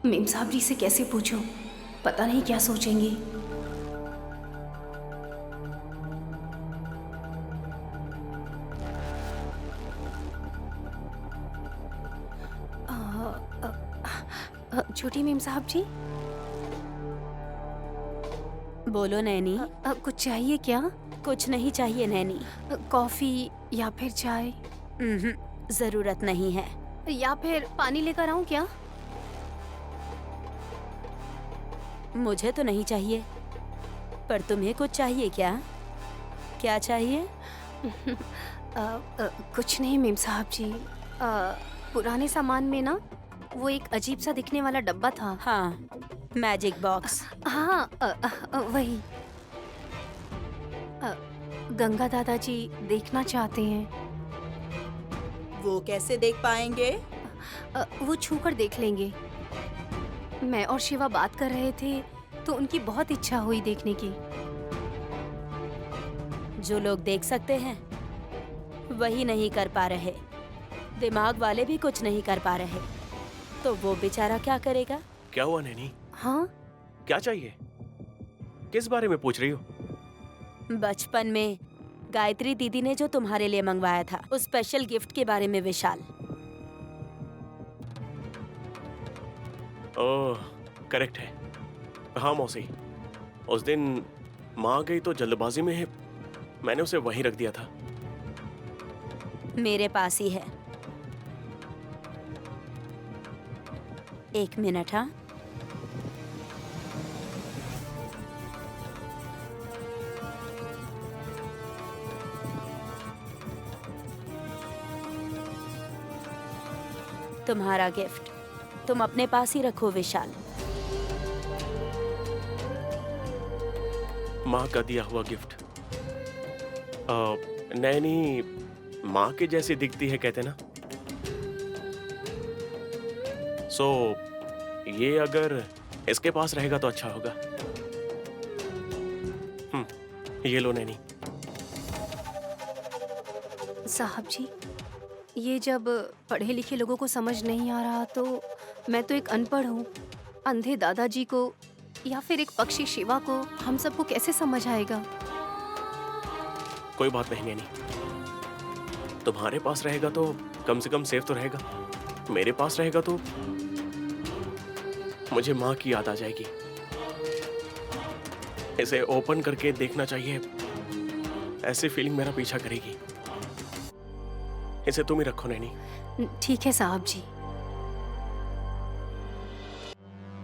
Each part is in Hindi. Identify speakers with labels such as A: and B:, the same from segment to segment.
A: मेम साहब जी से कैसे पूछूं? पता नहीं क्या सोचेंगी। अ, छोटी मेम साहब जी,
B: बोलो नैनी।
A: कुछ चाहिए क्या?
B: कुछ नहीं चाहिए नैनी।
A: कॉफी या फिर चाय
B: जरूरत नहीं है।
A: या फिर पानी लेकर आऊं क्या?
B: मुझे तो नहीं चाहिए, पर तुम्हें कुछ चाहिए क्या? क्या चाहिए?
A: कुछ नहीं मेम साहब जी। पुराने सामान में ना वो एक अजीब सा दिखने वाला डब्बा था।
B: हाँ, मैजिक बॉक्स।
A: हाँ, वही। अ, गंगा दादाजी देखना चाहते हैं।
C: वो कैसे देख पाएंगे?
A: वो छू कर देख लेंगे। मैं और शिवा बात कर रहे थे तो उनकी बहुत इच्छा हुई देखने की।
B: जो लोग देख सकते हैं वही नहीं कर पा रहे, दिमाग वाले भी कुछ नहीं कर पा रहे, तो वो बेचारा क्या करेगा?
D: क्या हुआ नैनी?
A: हाँ,
D: क्या चाहिए? किस बारे में पूछ रही हो?
B: बचपन में गायत्री दीदी ने जो तुम्हारे लिए मंगवाया था, उस स्पेशल गिफ्ट के बारे में विशाल।
D: ओह, करेक्ट है। हाँ मौसी, उस दिन माँ आ गई तो जल्दबाजी में मैंने उसे वहीं रख दिया था।
B: मेरे पास ही है। एक मिनट। हाँ, तुम्हारा गिफ्ट तुम अपने पास ही रखो विशाल।
D: माँ का दिया हुआ गिफ्ट। नैनी माँ के जैसी दिखती है कहते ना। सो ये अगर इसके पास रहेगा तो अच्छा होगा। ये लो नैनी।
A: साहब जी, ये जब पढ़े लिखे लोगों को समझ नहीं आ रहा तो मैं तो एक अनपढ़ हूँ। अंधे दादाजी को या फिर एक पक्षी शिवा को हम सबको कैसे समझ आएगा?
D: कोई बात नहीं नैनी, तुम्हारे पास रहेगा तो कम से कम सेफ तो रहेगा। मेरे पास रहेगा तो मुझे माँ की याद आ जाएगी। इसे ओपन करके देखना चाहिए, ऐसी फीलिंग मेरा पीछा करेगी। इसे तुम ही रखो नैनी।
A: ठीक है साहब जी।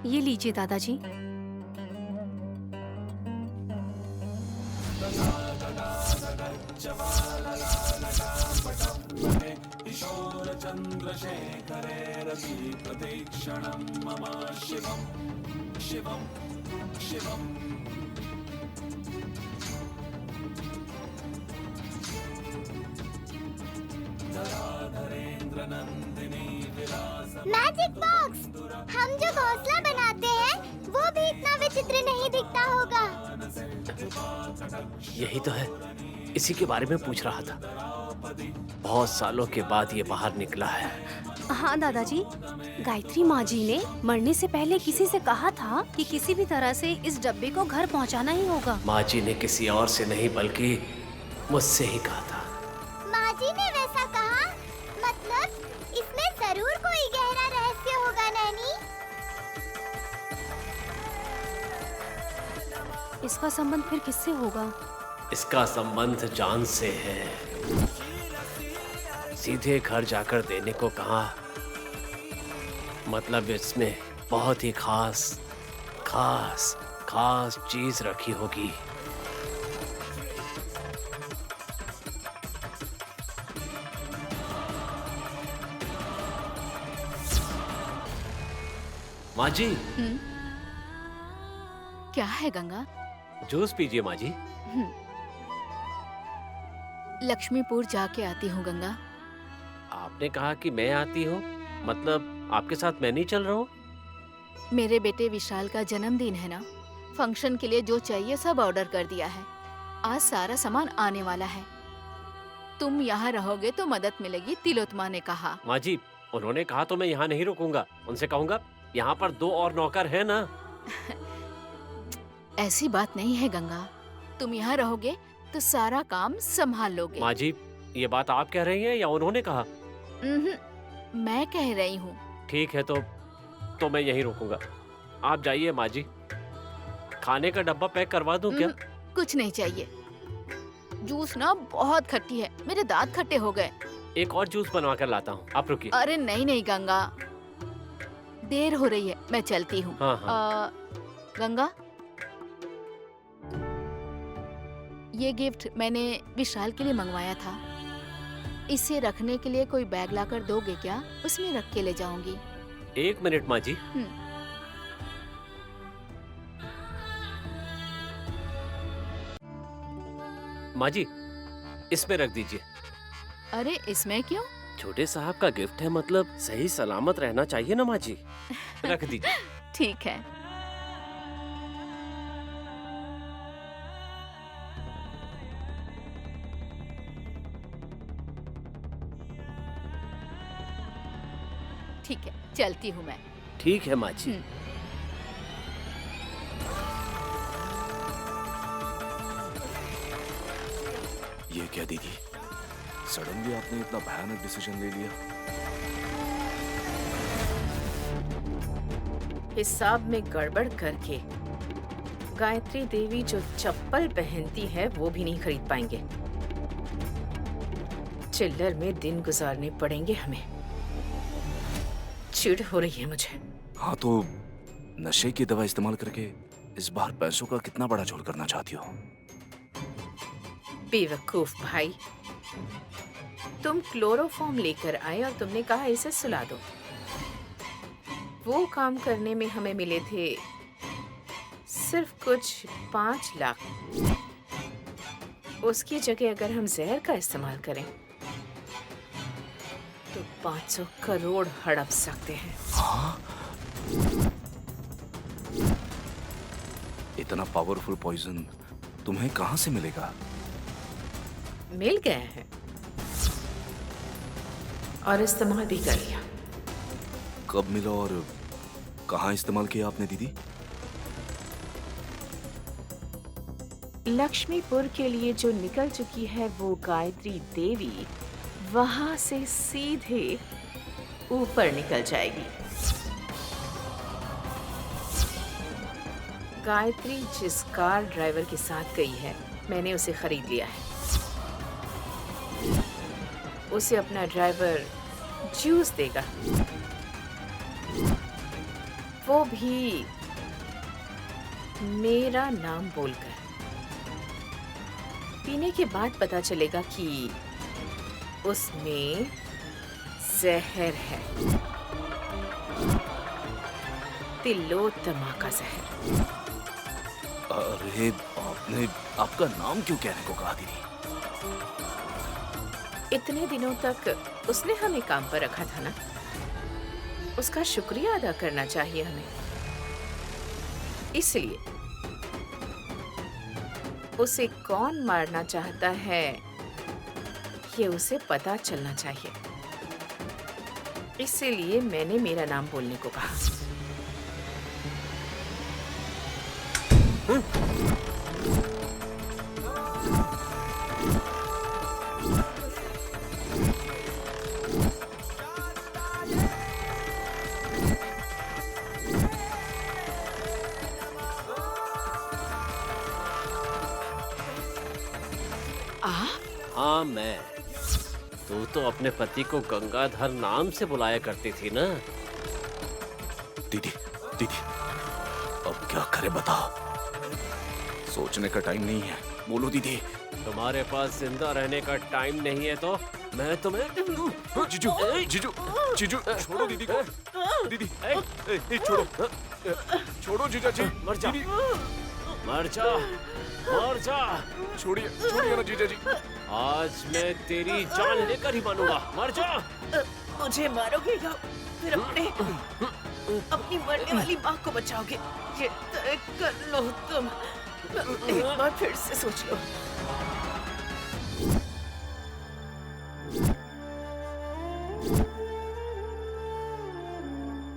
A: ये लीजिए दादाजी।
E: मैजिक बॉक्स, हम जो घोंसला बनाते हैं वो भी इतना विचित्र नहीं दिखता होगा।
F: यही तो है, इसी के बारे में पूछ रहा था। बहुत सालों के बाद ये बाहर निकला है।
A: हाँ दादाजी, गायत्री माँ जी ने मरने से पहले किसी से कहा था कि किसी भी तरह से इस डब्बे को घर पहुँचाना ही होगा।
F: माँ जी ने किसी और से नहीं बल्कि मुझसे ही कहा था।
E: माँ जी ने वैसा कहा? मतलब इसमें जरूर कोई गहरा रहस्य होगा नैनी।
A: इसका संबंध फिर किससे होगा?
F: इसका संबंध जान से है। सीधे घर जाकर देने को कहा, मतलब इसमें बहुत ही खास खास खास चीज रखी होगी। माँ जी,
G: क्या है गंगा?
F: जूस पीजिए माँ जी।
G: लक्ष्मीपुर जाके आती हूँ गंगा।
F: आपने कहा कि मैं आती हूँ, मतलब आपके साथ मैं नहीं चल रहा हूँ?
G: मेरे बेटे विशाल का जन्मदिन है ना, फंक्शन के लिए जो चाहिए सब ऑर्डर कर दिया है। आज सारा सामान आने वाला है। तुम यहाँ रहोगे तो मदद मिलेगी, तिलोत्मा ने कहा।
F: माँ जी, उन्होंने कहा तो मैं यहाँ नहीं रुकूंगा। उनसे कहूँगा यहाँ पर 2 और नौकर हैं ना।
G: ऐसी बात नहीं है गंगा, तुम यहाँ रहोगे तो सारा काम संभाल लोगे।
F: माँ जी, ये बात आप कह रही हैं या उन्होंने कहा?
G: मैं कह रही हूँ।
F: ठीक है, तो मैं यहीं रुकूंगा। आप जाइए माँ जी। खाने का डब्बा पैक करवा दूं क्या?
G: कुछ नहीं चाहिए। जूस ना बहुत खट्टी है, मेरे दांत खट्टे हो गए।
F: एक और जूस बनवा कर लाता हूँ, आप रुकिए।
G: अरे नहीं नहीं गंगा, देर हो रही है, मैं चलती हूँ।
F: हाँ।
G: गंगा, ये गिफ्ट मैंने विशाल के लिए मंगवाया था। इसे रखने के लिए कोई बैग लाकर दोगे क्या? उसमें रख के ले जाऊंगी।
F: 1 मिनट माँ जी। माँ जी, इसमें रख दीजिए।
G: अरे इसमें क्यों?
F: छोटे साहब का गिफ्ट है, मतलब सही सलामत रहना चाहिए ना माँ जी। रख दीजिए।
G: ठीक है। ठीक है, चलती हूँ मैं।
F: ठीक है माँ जी।
H: ये क्या दीदी, सडनली आपने इतना भयानक डिसीजन ले लिया?
I: हिसाब में गड़बड़ करके गायत्री देवी जो चप्पल पहनती है वो भी नहीं खरीद पाएंगे। चिल्लर में दिन गुजारने पड़ेंगे हमें। चिढ़ हो रही है मुझे।
H: हाँ तो नशे की दवा इस्तेमाल करके इस बार पैसों का कितना बड़ा झोल करना चाहती हो?
I: बेवकूफ भाई, तुम क्लोरोफॉर्म लेकर आए और तुमने कहा इसे सुला दो। वो काम करने में हमें मिले थे सिर्फ कुछ 5 लाख। उसकी जगह अगर हम जहर का इस्तेमाल करें तो 500 करोड़ हड़प सकते हैं।
H: हाँ? इतना पावरफुल पॉइजन तुम्हें कहां से मिलेगा?
I: मिल गया है और इस्तेमाल भी कर लिया।
H: कब मिला और कहां इस्तेमाल किया आपने दीदी?
I: लक्ष्मीपुर के लिए जो निकल चुकी है वो गायत्री देवी वहां से सीधे ऊपर निकल जाएगी। गायत्री जिस कार ड्राइवर के साथ गई है मैंने उसे खरीद लिया है। उसे अपना ड्राइवर जूस देगा, वो भी मेरा नाम बोलकर। पीने के बाद पता चलेगा कि उसमें जहर है, तिलोत्तमा का जहर।
H: अरे आपने आपका नाम क्यों कहने को कहा दीदी?
I: इतने दिनों तक उसने हमें काम पर रखा था ना, उसका शुक्रिया अदा करना चाहिए हमें। इसलिए उसे कौन मारना चाहता है ये उसे पता चलना चाहिए। इसीलिए मैंने मेरा नाम बोलने को कहा।
F: हाँ मैं। तू तो अपने पति को गंगाधर नाम से बुलाया करती थी ना।
H: दीदी दीदी अब क्या करे बताओ? सोचने का टाइम नहीं है, बोलो दीदी।
F: तुम्हारे पास जिंदा रहने का टाइम नहीं है तो मैं तुम्हें।
H: जीजू जीजू जीजू छोड़ो दीदी को। दीदी छोड़ो छोड़ो जीजा जी।
F: मर जा, मर जा, मर जा।
H: छोड़िए छोड़िए ना जीजा जी।
F: आज मैं तेरी जान लेकर ही मानूंगा। मर जा।
I: मुझे मारोगे या फिर अपनी मरने वाली माँ को बचाओगे? ये तय कर लो तुम। एक बार फिर से सोच लो।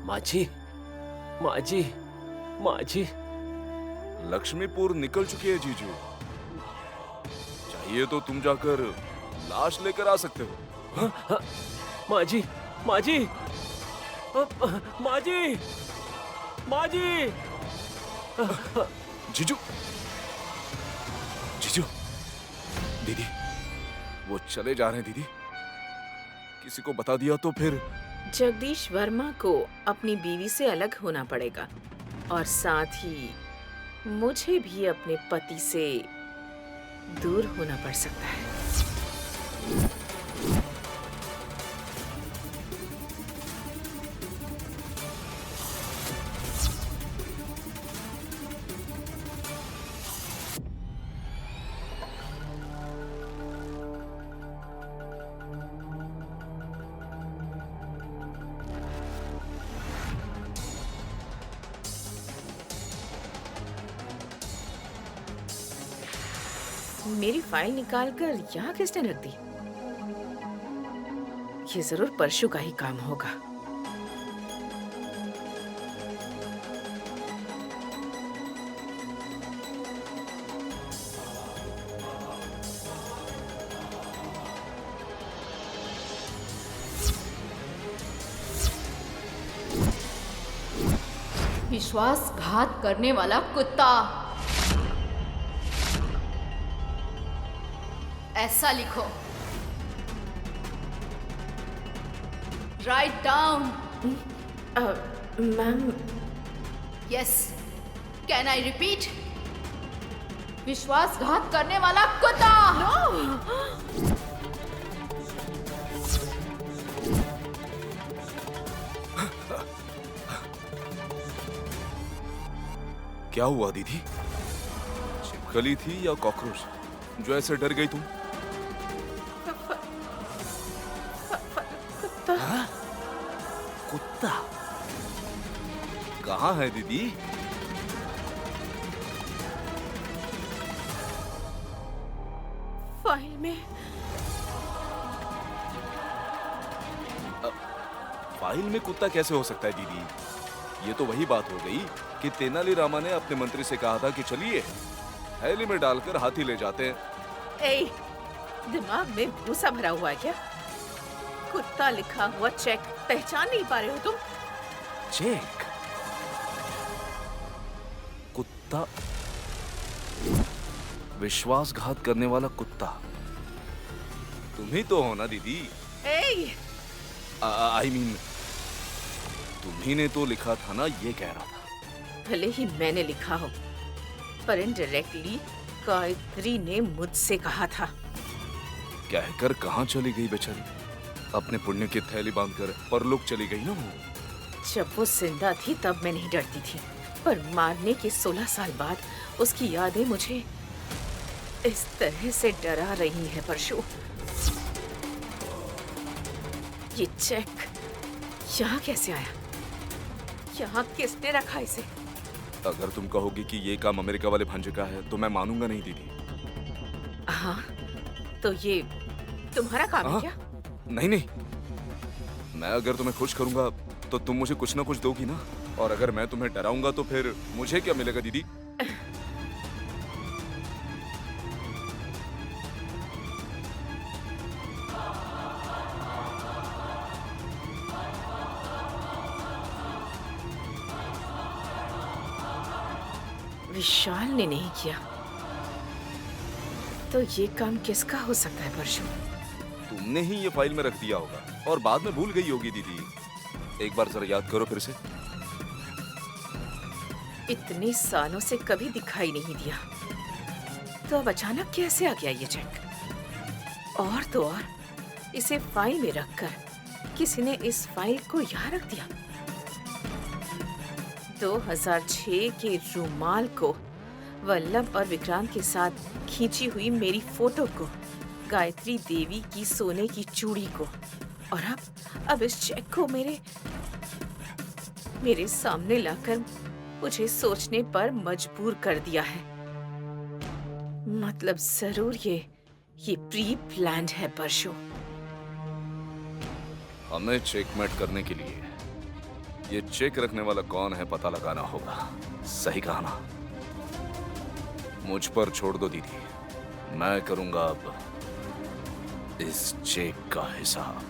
F: माँ जी, माँ जी, माँ जी।
H: लक्ष्मीपुर निकल चुकी है जीजू। चाहिए तो तुम जाकर लाश लेकर आ सकते हो।
F: माँ जी, माँ जी, माँ जी, माँ जी।
H: जीजू, जीजू, दीदी, वो चले जा रहे हैं दीदी। किसी को बता दिया तो फिर।
I: जगदीश वर्मा को अपनी बीवी से अलग होना पड़ेगा और साथ ही मुझे भी अपने पति से दूर होना पड़ सकता है। मेरी फाइल निकालकर यहाँ किसने रख दी? ये जरूर परशु का ही काम होगा।
G: विश्वासघात करने वाला कुत्ता, ऐसा लिखो। Write down.
I: Ma'am,
G: yes, can I repeat? विश्वासघात करने वाला कुत्ता।
H: क्या हुआ दीदी? छिपकली थी या कॉकरोच जो ऐसे डर गई तुम? हाँ? कुत्ता कहाँ है दीदी?
I: फाइल में।
H: फाइल में कुत्ता कैसे हो सकता है दीदी? ये तो वही बात हो गई कि तेनालीरामा ने अपने मंत्री से कहा था कि चलिए थैली में डालकर हाथी ले जाते हैं।
I: ए, दिमाग में भूसा भरा हुआ है क्या? कुत्ता लिखा हुआ चेक पहचान नहीं पा रहे हो तुम?
H: चेक? कुत्ता, विश्वासघात करने वाला कुत्ता तुम ही तो हो ना दीदी? आई मीन तुम्ही ने तो लिखा था ना, ये कह रहा था।
I: भले ही मैंने लिखा हो, पर इनडायरेक्टली गायत्री ने मुझसे कहा था।
H: कहकर कहाँ चली गई बेचारी? अपने पुण्य की थैली बांधकर परलोक चली गई ना वो।
I: जब वो जिंदा थी तब मैं नहीं डरती थी, पर मारने के 16 साल बाद उसकी यादें मुझे इस तरह से डरा रही है। परशु, ये चेक यहाँ कैसे आया? यहाँ किसने रखा इसे?
H: अगर तुम कहोगी कि ये काम अमेरिका वाले भांजे का है तो मैं मानूंगा नहीं दीदी।
I: हाँ, तो ये तुम्हारा काम है क्या?
H: नहीं नहीं, मैं अगर तुम्हें खुश करूंगा तो तुम मुझे कुछ ना कुछ दोगी ना, और अगर मैं तुम्हें डराऊंगा तो फिर मुझे क्या मिलेगा दीदी?
I: विशाल ने नहीं किया तो ये काम किसका हो सकता है? परशु,
H: तुमने ही ये फाइल में रख दिया होगा और बाद में भूल गई होगी दीदी। एक बार जरा याद करो फिर से।
I: इतने सालों से कभी दिखाई नहीं दिया, तो अब अचानक कैसे आ गया ये चेक? और तो और इसे फाइल में रखकर किसी ने इस फाइल को यहाँ रख दिया। 2006 के रूमाल को, वल्लभ और विक्रांत के साथ खींची हुई मेरी फोटो को, गायत्री देवी की सोने की चूड़ी को, और अब इस चेक को मेरे सामने लाकर मुझे सोचने पर मजबूर कर दिया है। मतलब जरूर ये प्री प्लान्ड है परशु।
H: हमें चेकमेट करने के लिए ये चेक रखने वाला कौन है पता लगाना होगा। सही कहा ना? मुझ पर छोड़ दो दीदी, मैं करूंगा अब इस चेक का हिसाब।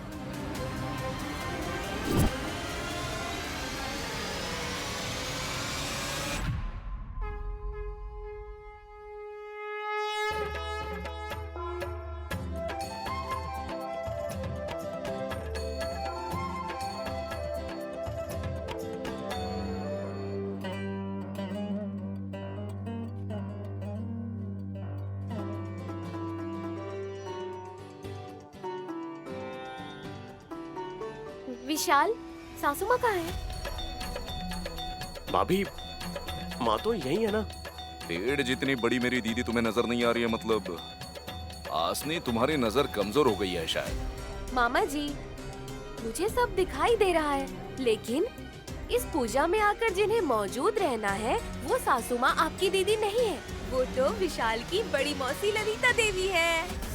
B: विशाल, सासू माँ कहाँ है?
D: भाभी, माँ तो यही है ना।
H: पेड़ जितनी बड़ी मेरी दीदी तुम्हें नजर नहीं आ रही है? मतलब आसनी, तुम्हारी नजर कमजोर हो गई है शायद।
B: मामा जी, मुझे सब दिखाई दे रहा है, लेकिन इस पूजा में आकर जिन्हें मौजूद रहना है वो सासू माँ आपकी दीदी नहीं है, वो तो विशाल की बड़ी मौसी ललिता देवी है।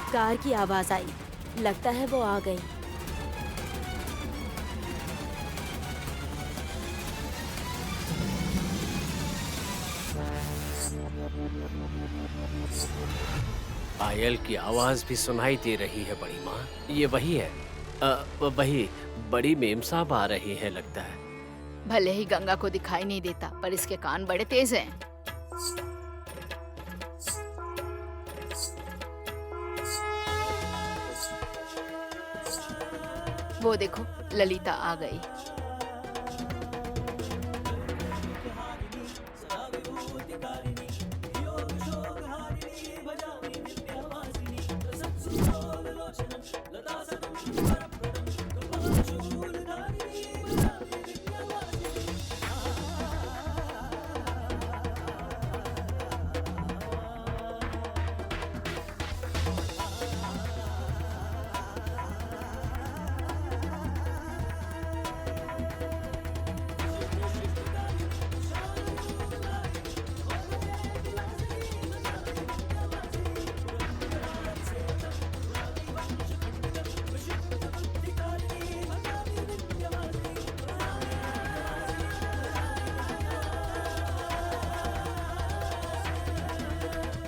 B: कार की आवाज आई, लगता है वो आ गई।
F: पायल की आवाज भी सुनाई दे रही है बड़ी माँ। ये वही है, वही बड़ी मेम साहब आ रही है लगता है।
G: भले ही गंगा को दिखाई नहीं देता, पर इसके कान बड़े तेज हैं। वो देखो, ललिता आ गई।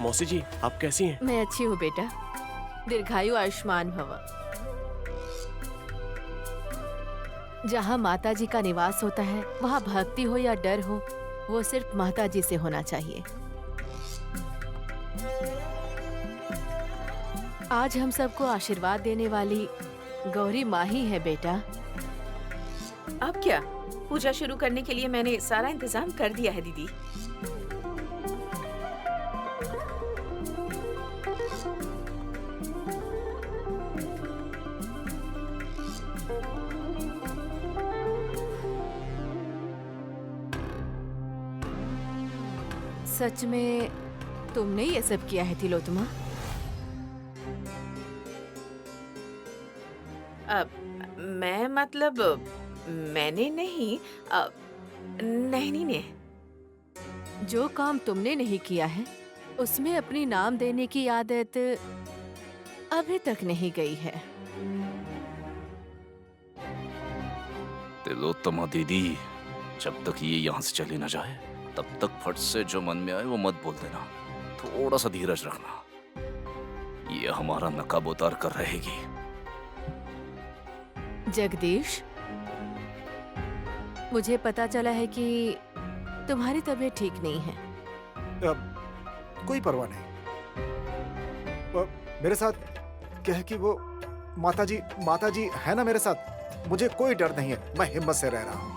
D: मौसी जी, आप कैसी हैं?
I: मैं अच्छी हूँ बेटा, दीर्घायु आयुष्मान भव। जहाँ माता जी का निवास होता है, वहाँ भक्ति हो या डर हो, वो सिर्फ माता जी से होना चाहिए। आज हम सबको आशीर्वाद देने वाली गौरी माँ ही है बेटा। अब क्या, पूजा शुरू करने के लिए मैंने सारा इंतजाम कर दिया है दीदी। सच में तुमने ये सब किया है तिलोत्तमा? मैं मतलब मैंने नहीं, नैनी ने। जो काम तुमने नहीं किया है उसमें अपनी नाम देने की आदत अभी तक नहीं गई है।
H: तिलोत्तमा दीदी, जब तक ये यहाँ से चली न जाए तब तक फट से जो मन में आए वो मत बोल देना। थोड़ा सा धीरज रखना, ये हमारा नकाब उतार कर रहेगी।
I: जगदीश, मुझे पता चला है कि तुम्हारी तबीयत ठीक नहीं है।
J: कोई परवाह नहीं। मेरे साथ कह कि वो माताजी है ना मेरे साथ, मुझे कोई डर नहीं है, मैं हिम्मत से रह रहा हूँ।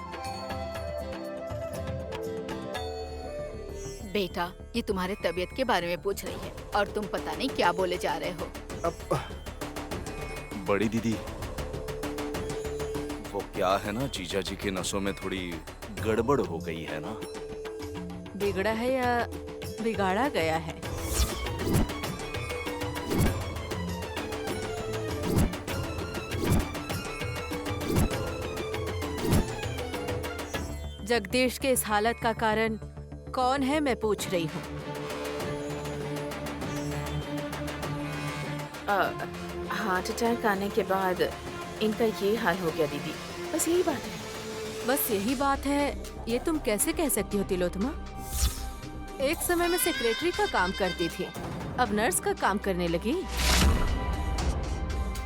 G: बेटा, ये तुम्हारे तबीयत के बारे में पूछ रही है और तुम पता नहीं क्या बोले जा रहे हो।
H: बड़ी दीदी, वो क्या है ना, जीजा जी के नसों में थोड़ी गड़बड़ हो गई है ना।
I: बिगड़ा है या बिगाड़ा गया है? जगदीश के इस हालत का कारण कौन है, मैं पूछ रही हूँ। हार्ट अटैक आने के बाद इनका ये हाल हो गया दीदी, बस यही बात है।
K: बस यही बात है, ये तुम कैसे कह सकती हो तिलोत्तमा? एक समय में सेक्रेटरी का काम करती थी, अब नर्स का काम करने लगी।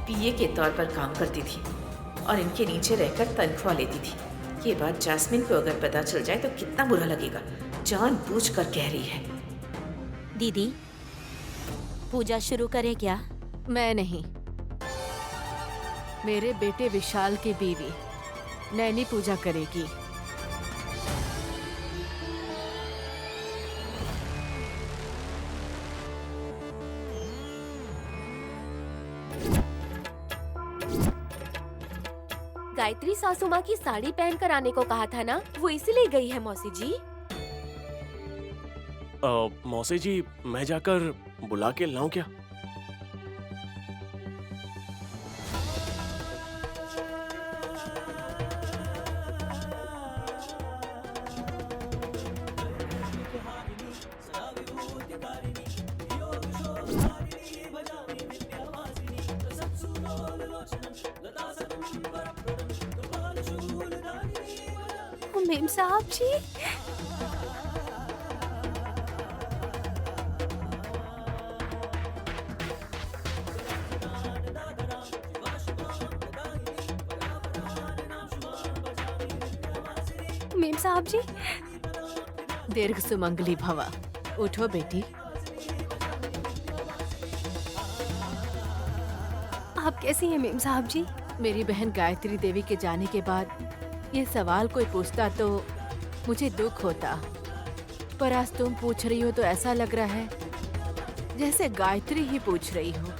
I: पीए के तौर पर काम करती थी और इनके नीचे रहकर तनख्वाह लेती थी। ये बात जैस्मिन को अगर पता चल जाए तो कितना बुरा लगेगा। जानबूझकर कह रही है।
L: दीदी, पूजा शुरू करें क्या?
K: मैं नहीं, मेरे बेटे विशाल की बीवी नैनी पूजा करेगी।
B: गायत्री सासू माँ की साड़ी पहन कर आने को कहा था ना, वो इसीलिए गई है मौसी जी।
D: मौसी जी, मैं जाकर बुला के लाऊं क्या?
A: मेम साहब जी, मेम साहब जी,
K: दीर्घ सुमंगली भवा। उठो बेटी।
A: आप कैसी हैं मेम साहब जी?
K: मेरी बहन गायत्री देवी के जाने के बाद ये सवाल कोई पूछता तो मुझे दुख होता, पर आज तुम पूछ रही हो तो ऐसा लग रहा है जैसे गायत्री ही पूछ रही हो।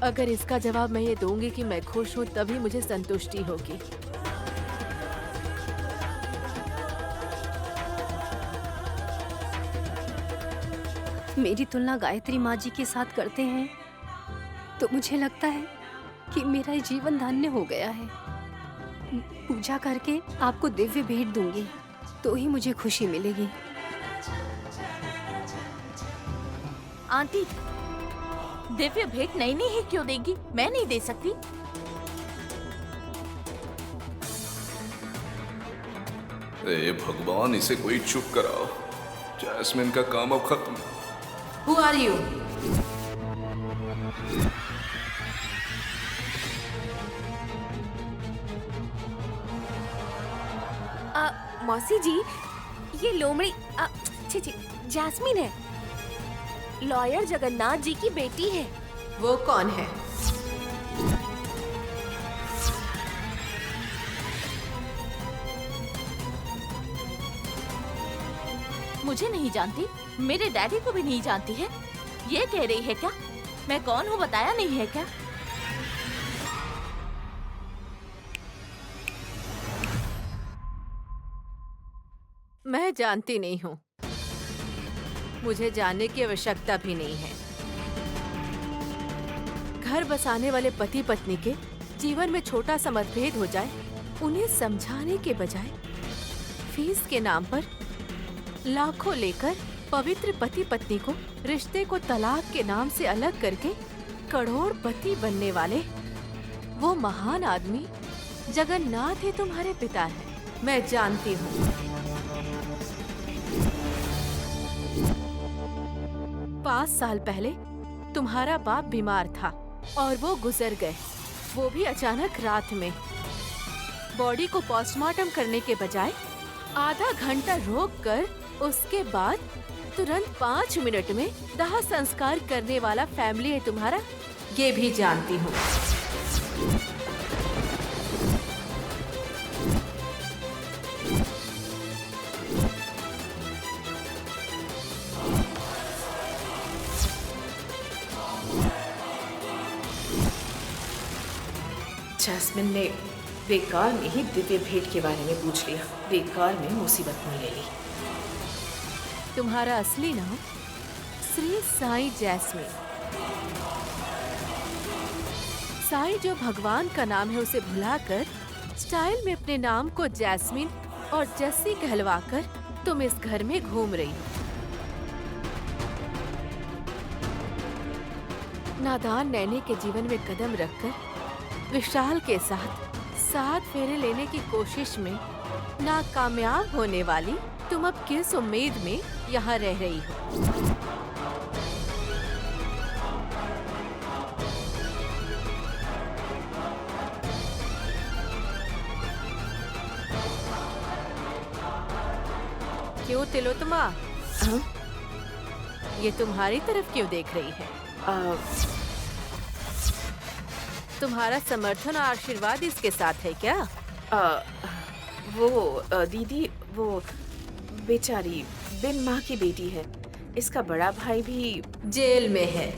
K: अगर इसका जवाब मैं ये दूंगी कि मैं खुश हूँ, तभी मुझे संतुष्टि होगी।
A: मेरी तुलना गायत्री माँ जी के साथ करते हैं तो मुझे लगता है कि मेरा जीवन धन्य हो गया है। पूजा करके आपको दिव्य भेंट दूंगी तो ही मुझे खुशी मिलेगी।
L: आंटी, दिव्य भेंट नैनी ही क्यों देगी? मैं नहीं दे सकती।
H: ए भगवान, इसे कोई चुप कराओ। जैस्मिन का काम अब खत्म।
K: Who are you?
B: मौसी जी, ये लोमड़ी छी, जैस्मिन है, लॉयर जगन्नाथ जी की बेटी है।
I: वो कौन है?
L: मुझे नहीं जानती, मेरे डैडी को भी नहीं जानती है। ये कह रही है क्या मैं कौन हूँ बताया नहीं है क्या?
K: मैं जानती नहीं हूँ, मुझे जानने की आवश्यकता भी नहीं है। घर बसाने वाले पति पत्नी के जीवन में छोटा सा मतभेद हो जाए, उन्हें समझाने के बजाय फीस के नाम पर लाखों लेकर पवित्र पति पत्नी को रिश्ते को तलाक के नाम से अलग करके करोड़पति बनने वाले वो महान आदमी जगन्नाथ ही तुम्हारे पिता हैं। मैं जानती हूँ। 5 साल पहले तुम्हारा बाप बीमार था और वो गुजर गए, वो भी अचानक रात में। बॉडी को पोस्टमार्टम करने के बजाय आधा घंटा रोककर उसके बाद तुरंत 5 मिनट में दाह संस्कार करने वाला फैमिली है तुम्हारा, ये भी जानती हूँ।
I: जैस्मिन ने बेकार में ही दिव्य भेंट के बारे में पूछ लिया, बेकार में मुसीबत में ले ली।
K: तुम्हारा असली नाम श्री साई जैस्मिन। साई जो भगवान का नाम है उसे भुलाकर स्टाइल में अपने नाम को जैस्मिन और जस्सी कहलवाकर तुम इस घर में घूम रही हो। नादान नैनी के जीवन में कदम रखकर विशाल के साथ 7 फेरे लेने की कोशिश में नाकामयाब होने वाली तुम अब किस उम्मीद में यहाँ रह रही हो? क्यों तिलोत्तमा? ये तुम्हारी तरफ क्यों देख रही है? तुम्हारा समर्थन और आशीर्वाद इसके साथ है क्या?
I: दीदी वो बेचारी बिन माँ की बेटी है। इसका बड़ा भाई भी
K: जेल में है।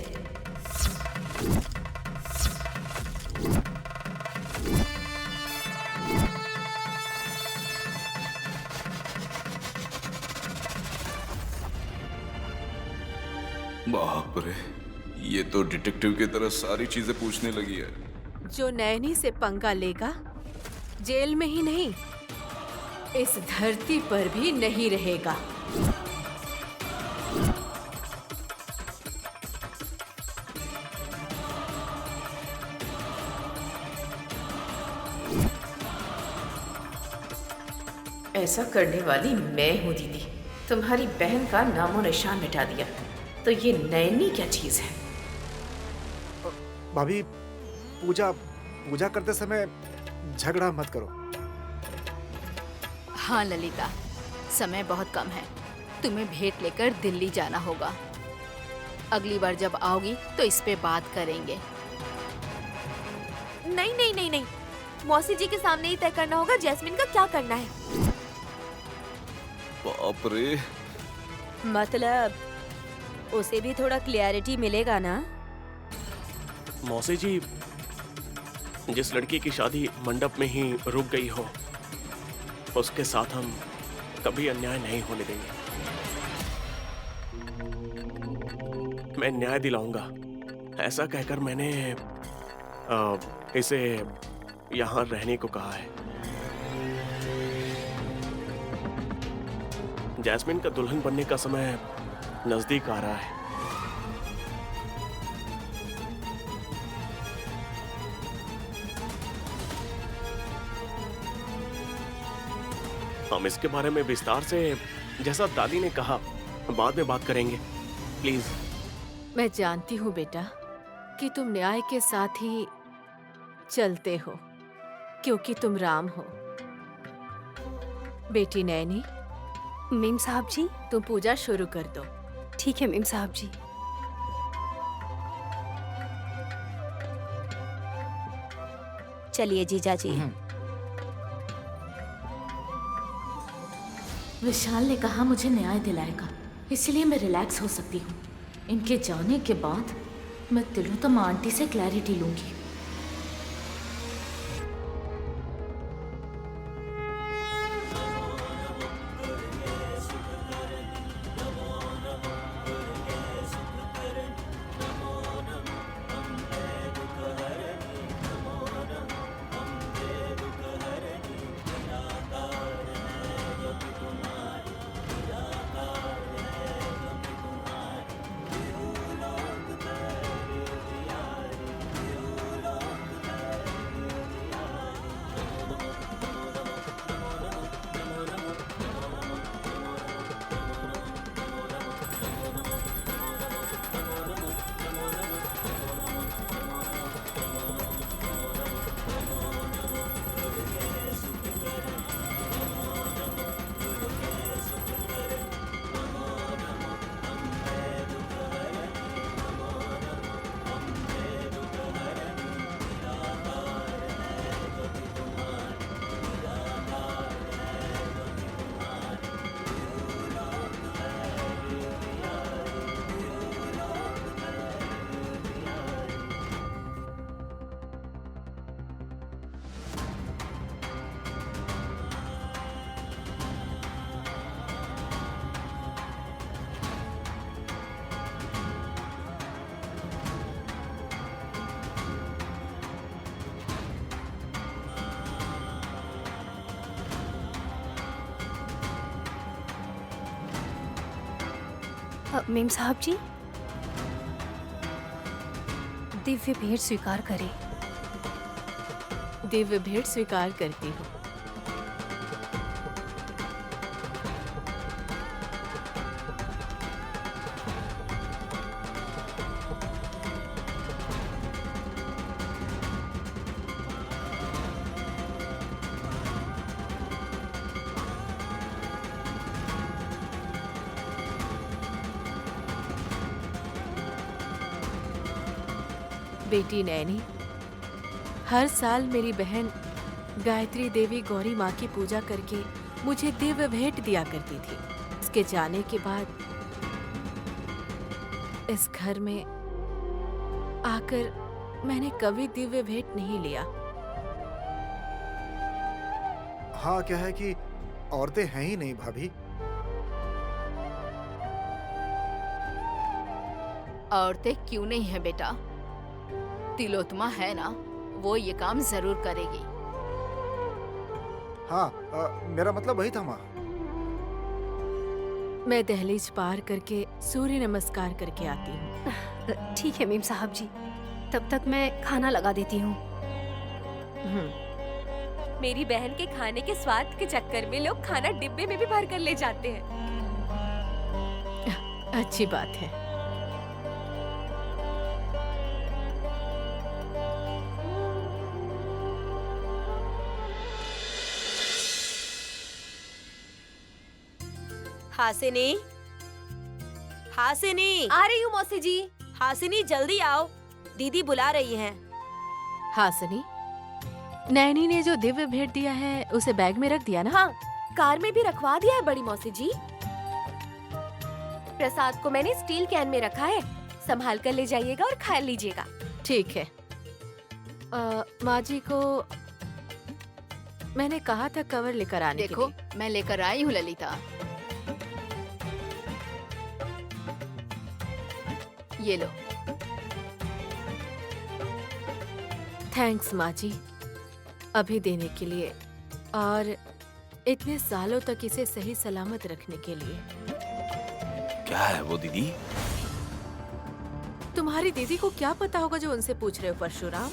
H: बाप रे, ये तो डिटेक्टिव की तरह सारी चीजें पूछने लगी है।
K: जो नैनी से पंगा लेगा जेल में ही नहीं, इस धरती पर भी नहीं रहेगा।
I: ऐसा करने वाली मैं हूँ दीदी। तुम्हारी बहन का नामो निशान मिटा दिया। तो ये नैनी क्या चीज है?
J: भाभी, पूजा करते समय झगड़ा मत करो।
G: हाँ ललिता, समय बहुत कम है। तुम्हें भेंट लेकर दिल्ली जाना होगा। अगली बार जब आओगी तो इस पे बात करेंगे।
B: नहीं नहीं नहीं नहीं, मौसी जी के सामने ही तय करना होगा जैस्मिन का क्या करना है।
H: बाप रे,
B: मतलब उसे भी थोड़ा क्लियरिटी मिलेगा ना?
D: मौसी जी, जिस लड़की की शादी मंडप में ही रुक गई हो, उसके साथ हम कभी अन्याय नहीं होने देंगे। मैं न्याय दिलाऊंगा, ऐसा कहकर मैंने इसे यहाँ रहने को कहा है। जैस्मिन का दुल्हन बनने का समय नजदीक आ रहा है। हम इसके बारे में विस्तार से, जैसा दादी ने कहा, बाद में बात करेंगे, प्लीज।
K: मैं जानती हूँ बेटा कि तुम न्याय के साथ ही चलते हो, क्योंकि तुम राम हो। बेटी नैनी,
A: मेम साहब जी।
K: तुम पूजा शुरू कर दो।
A: ठीक है मेम साहब जी।
B: चलिए जीजा जी।
L: विशाल ने कहा मुझे न्याय दिलाएगा, इसलिए मैं रिलैक्स हो सकती हूँ। इनके जाने के बाद मैं तिलोत्तमा आंटी से क्लैरिटी लूंगी।
A: मेम साहब जी, दिव्य भेंट स्वीकार करे।
K: दिव्य भेंट स्वीकार करती हूँ। बेटी नैनी, हर साल मेरी बहन गायत्री देवी गौरी माँ की पूजा करके मुझे दिव्य भेंट दिया करती थी। उसके जाने के बाद इस घर में आकर मैंने कभी दिव्य भेंट नहीं लिया।
J: हाँ, क्या है कि औरतें हैं ही नहीं भाभी।
G: औरतें क्यों नहीं है बेटा? तिलोत्तमा है ना, वो ये काम जरूर करेगी।
J: हाँ, मेरा मतलब वही था माँ।
K: मैं दहलीज पार करके सूर्य नमस्कार करके आती हूँ।
A: ठीक है मेम साहब जी, तब तक मैं खाना लगा देती हूँ।
B: मेरी बहन के खाने के स्वाद के चक्कर में लोग खाना डिब्बे में भी भर कर ले जाते हैं।
K: अच्छी बात है।
M: हासिनी, हासिनी,
B: आ रही हूँ मौसी जी।
M: हासिनी जल्दी आओ, दीदी बुला रही हैं।
K: हासिनी, नैनी ने जो दिव्य भेंट दिया है उसे बैग में रख दिया ना?
B: हाँ, कार में भी रखवा दिया है बड़ी मौसी जी। प्रसाद को मैंने स्टील कैन में रखा है, संभाल कर ले जाइएगा और खा लीजिएगा।
K: ठीक है। माँ जी को मैंने कहा था कवर लेकर आने
G: देखो,
K: के लिए।
G: मैं लेकर आई हूँ ललिता। ये लो।
K: थैंक्स माँ जी, अभी देने के लिए और इतने सालों तक इसे सही सलामत रखने के लिए।
H: क्या है वो दीदी?
K: तुम्हारी दीदी को क्या पता होगा जो उनसे पूछ रहे हो परशुराम?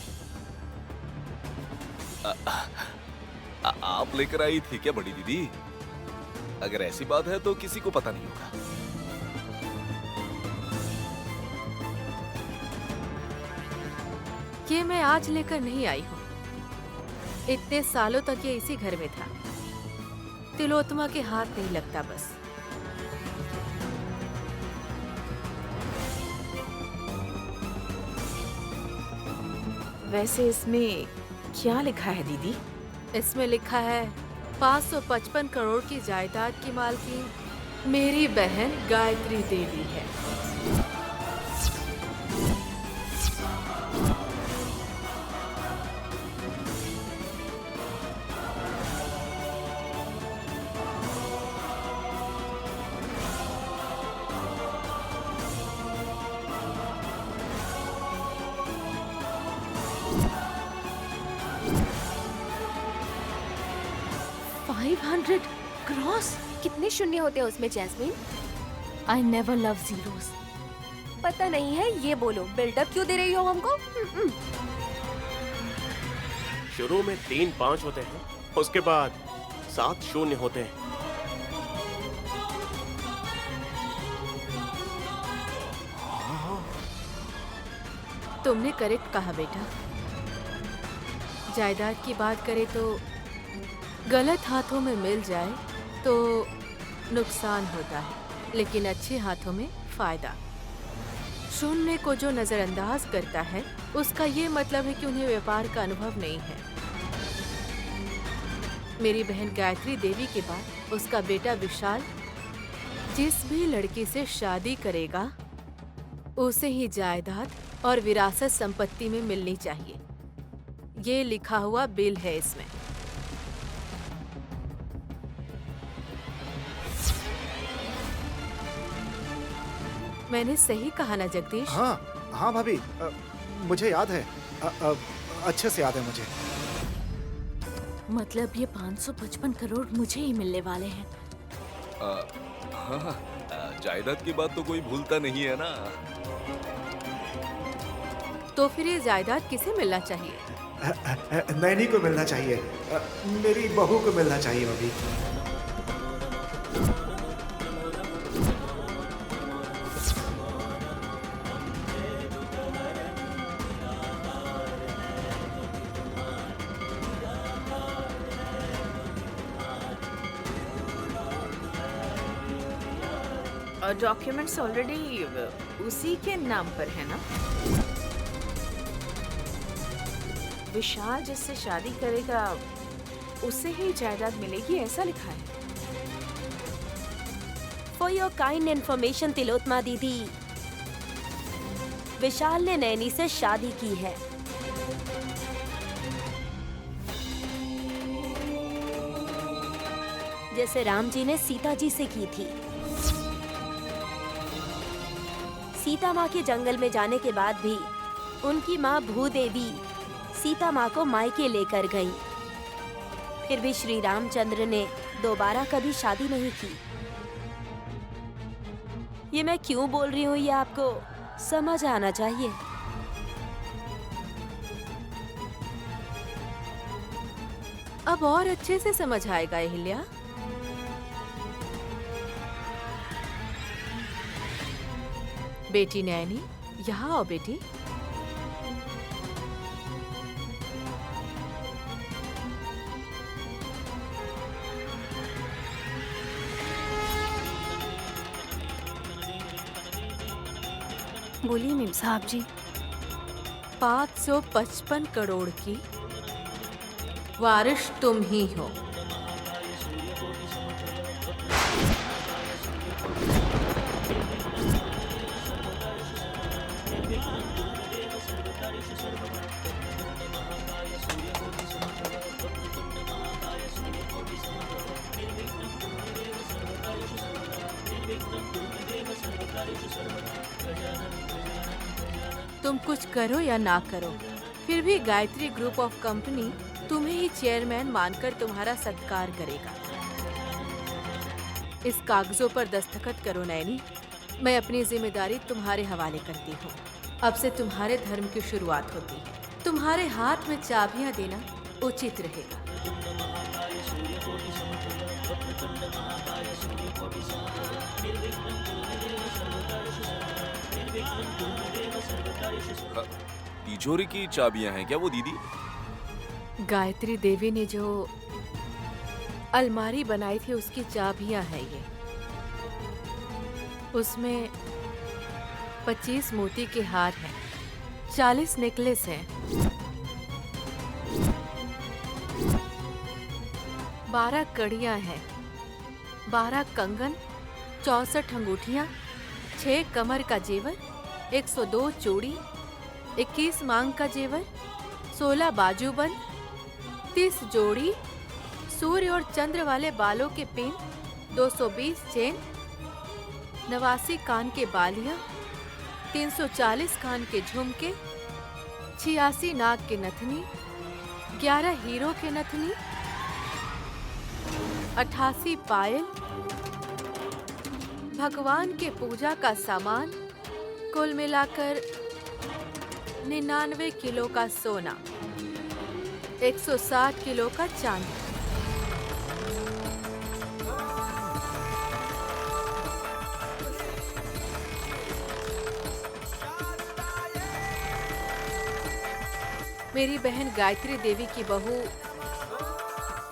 H: आप लेकर आई थी क्या बड़ी दीदी? अगर ऐसी बात है तो किसी को पता नहीं होगा।
K: ये मैं आज लेकर नहीं आई हूँ, इतने सालों तक ये इसी घर में था। तिलोत्तमा के हाथ नहीं लगता बस।
I: वैसे इसमें क्या लिखा है दीदी?
K: इसमें लिखा है 555 करोड़ की जायदाद की मालकिन मेरी बहन गायत्री देवी है।
B: क्रॉस? कितने शून्य होते हैं उसमें Jasmine?
L: I never love zeros.
B: पता नहीं है, ये बोलो बिल्डअप क्यों दे रही हो हमको?
D: शुरू में 3-5 होते हैं, उसके बाद 7 शून्य होते हैं।
K: तुमने करेक्ट कहा बेटा। जायदाद की बात करें तो गलत हाथों में मिल जाए तो नुकसान होता है, लेकिन अच्छे हाथों में फायदा। शून्य को जो नजरअंदाज करता है उसका ये मतलब है कि उन्हें व्यापार का अनुभव नहीं है। मेरी बहन गायत्री देवी के बाद उसका बेटा विशाल जिस भी लड़की से शादी करेगा उसे ही जायदाद और विरासत संपत्ति में मिलनी चाहिए। ये लिखा हुआ बिल है इसमें। मैंने सही कहा ना जगदीश?
J: हाँ हाँ भाभी, मुझे याद है, अच्छे से याद है मुझे।
L: मतलब ये 555 करोड़ मुझे ही मिलने वाले हैं।
H: हाँ, जायदाद की बात तो कोई भूलता नहीं है ना।
K: तो फिर ये जायदाद किसे मिलना चाहिए?
J: नैनी को मिलना चाहिए। मेरी बहू को मिलना चाहिए अभी।
I: और डॉक्यूमेंट्स ऑलरेडी उसी के नाम पर है ना? विशाल जिससे शादी करेगा उससे ही जायदाद मिलेगी, ऐसा लिखा है।
M: For your kind information Tilottama दीदी, विशाल ने नैनी से शादी की है। जैसे राम जी ने सीता जी से की थी। सीता माँ के जंगल में जाने के बाद भी उनकी माँ भूदेवी सीता माँ को मायके लेकर गई। फिर भी श्री रामचंद्र ने दोबारा कभी शादी नहीं की। ये मैं क्यों बोल रही हूँ ये आपको समझ आना चाहिए।
K: अब और अच्छे से समझ आएगा अहिल्या। बेटी नैनी, यहाँ आओ बेटी।
A: बोलिए मेम साहब जी।
K: 555 करोड़ की वारिश तुम ही हो। तुम कुछ करो या ना करो, फिर भी गायत्री ग्रुप ऑफ कंपनी तुम्हें ही चेयरमैन मानकर तुम्हारा सत्कार करेगा। इस कागजों पर दस्तखत करो नैनी। मैं अपनी जिम्मेदारी तुम्हारे हवाले करती हूँ। अब से तुम्हारे धर्म की शुरुआत होती है। तुम्हारे हाथ में चाबियां देना उचित रहेगा।
H: तिजोरी की चाबियां हैं क्या वो दीदी?
K: गायत्री देवी ने जो अलमारी बनाई थी उसकी चाबियां हैं ये। उसमें 25 मोती के हार हैं, 40 नेकलेस हैं, 12 कड़ियां हैं, 12 कंगन, 64 अंगूठियां, 6 कमर का जेवर, 102 चूड़ी, 21 मांग का जेवर, 16 बाजूबंद, 30 जोड़ी सूर्य और चंद्र वाले बालों के पिन, 220 चेन, 89 कान के बालियां, 340 कान के झुमके, 86 नाग के नथनी, 11 हीरो के नथनी, 88 पायल, भगवान के पूजा का सामान, कुल मिलाकर 99 किलो का सोना, 160 किलो का चांदी। मेरी बहन गायत्री देवी की बहू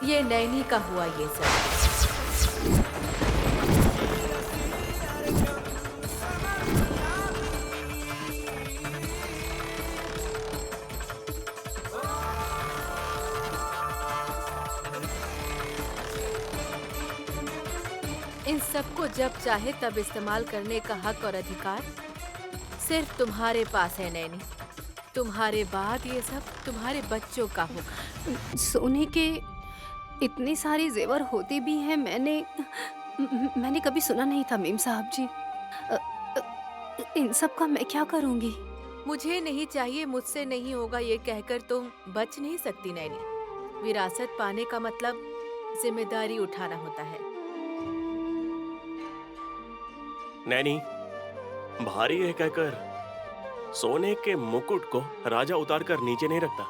K: ये नैनी का हुआ ये सब। इन सबको जब चाहे तब इस्तेमाल करने का हक और अधिकार सिर्फ तुम्हारे पास है नैनी। तुम्हारे बाद ये सब तुम्हारे बच्चों का होगा।
A: सोने के इतने सारे जेवर होते भी हैं, मैंने कभी सुना नहीं था मेम साहब जी। इन सब का मैं क्या करूंगी?
K: मुझे नहीं चाहिए, मुझसे नहीं होगा ये कहकर तुम बच नहीं सकती नैनी। विरासत पाने का मतलब जिम्मेदारी उठाना होता है।
D: नैनी, भारी है कहकर सोने के मुकुट को राजा उतार कर नीचे नहीं रखता।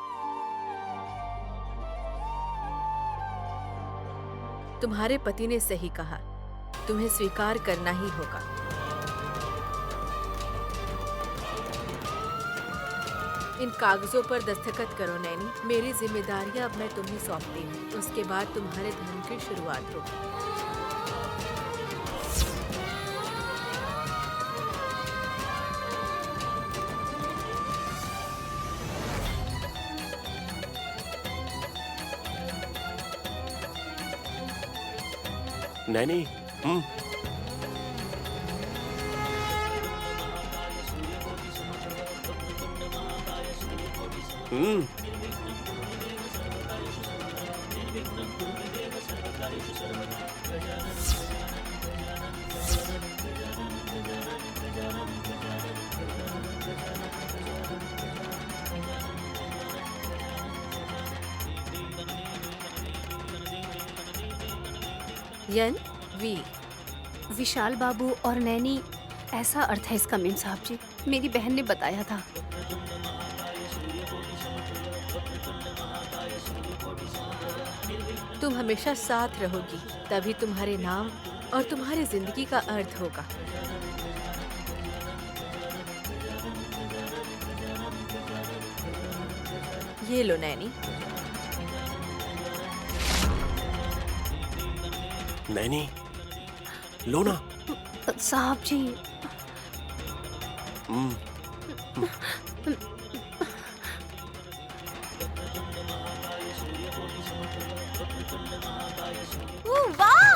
K: तुम्हारे पति ने सही कहा, तुम्हें स्वीकार करना ही होगा। इन कागजों पर दस्तखत करो नैनी। मेरी जिम्मेदारियां अब मैं तुम्हें सौंपती हूँ। उसके बाद तुम्हारे धर्म की शुरुआत होगी।
D: नैनी,
K: यन वी।
A: विशाल बाबू और नैनी, ऐसा अर्थ है इसका मेम साहब जी। मेरी बहन ने बताया था।
K: तुम हमेशा साथ रहोगी, तभी तुम्हारे नाम और तुम्हारी जिंदगी का अर्थ होगा। ये लो नैनी।
D: नैनी, लो ना।
A: साहब जी,
E: वाह!